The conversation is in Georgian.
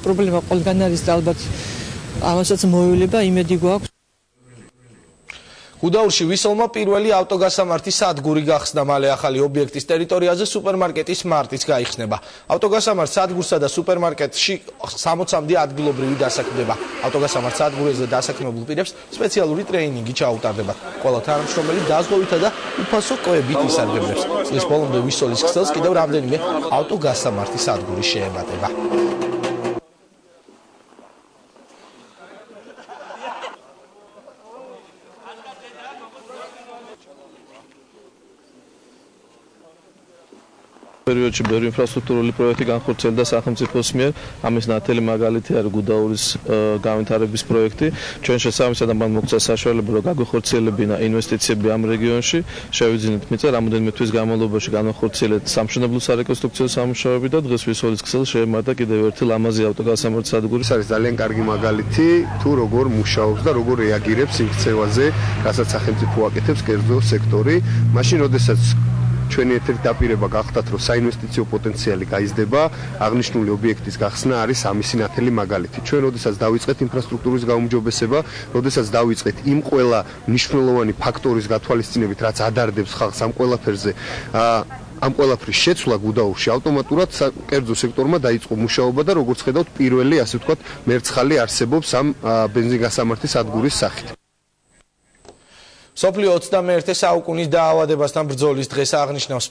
პრობლემა ყველგან არის და ალბათ ამასაც მოევლება იმედი გვაქვს. გუდაურში ვისელმა პირველი ავტოგასამართი სადგური გახსნა, მალე ახალი ობიექტის ტერიტორიაზე სუპერმარკეტის მარტიც გაიხსნება. ავტოგასამართ სადგურსა და სუპერმარკეტში 60-მდე ადგილობრივი დასაქმდება. ავტოგასამართ სადგურზე დასაქმებულ პირებს სპეციალური ტრეინინგი ჩაუტარდება. ყველა თანამშრომელი დაზღვევითა და უფასო კვებით ისარგებლებს. წლის ბოლომდე ვისოლის ქსელს კიდევ რამდენიმე ავტოგასამართი სადგური შეემატება. პერიოდში ბევრი ინფრასტრუქტურული პროექტი განხორციელდა სახელმწიფოს მიერ. ამის ნათელი მაგალითი არის გუდაურის განვითარების პროექტი. ჩვენ შესაბამისად ამან მოგცა საშუალება, რომ გაგვეხორციელებინა ინვესტიციები ამ რეგიონში. შევიძინეთ მიწა, რამოდენიმე თვის განმავლობაში განახორციელეთ სამშენებლო სარეკონსტრუქციო სამუშაოები და დღეს ვისოლის ქსელს შეემატა კიდევ ერთი ლამაზი ავტოგასამართ სადგური. ეს არის ძალიან კარგი მაგალითი თუ როგორ მუშაობს და როგორ რეაგირებს იმ ქცევაზე, რასაც სახელმწიფო აკეთებს კერძო სექტორი. მაშინ, როდესაც ჩვენი ერთ-ერთი დაპირება გახდათ, რომ საინვესტიციო პოტენციალი გაიზრდება, აღნიშნული ობიექტის გახსნა არის ამისი ნათელი მაგალითი. ჩვენ როდესაც დავიწყეთ ინფრასტრუქტურის გაუმჯობესება, როდესაც დავიწყეთ იმ ყველა მნიშვნელოვანი ფაქტორის გათვალისწინებით, რაც ადარდებს ხალხს ამ ყველაფერზე, ამ ყველაფრის შეცვლა გუდაურში ავტომატურად კერძო სექტორმა დაიწყო მუშაობა და როგორც ხედავთ, პირველი, ასე ვთქვათ, მერცხალი არსებობს ამ ბენზინგასამართი სადგურის სახით. სოფლიო 21 საუკუნის დაავადებასთან ბრძოლის დღეს აღნიშნავს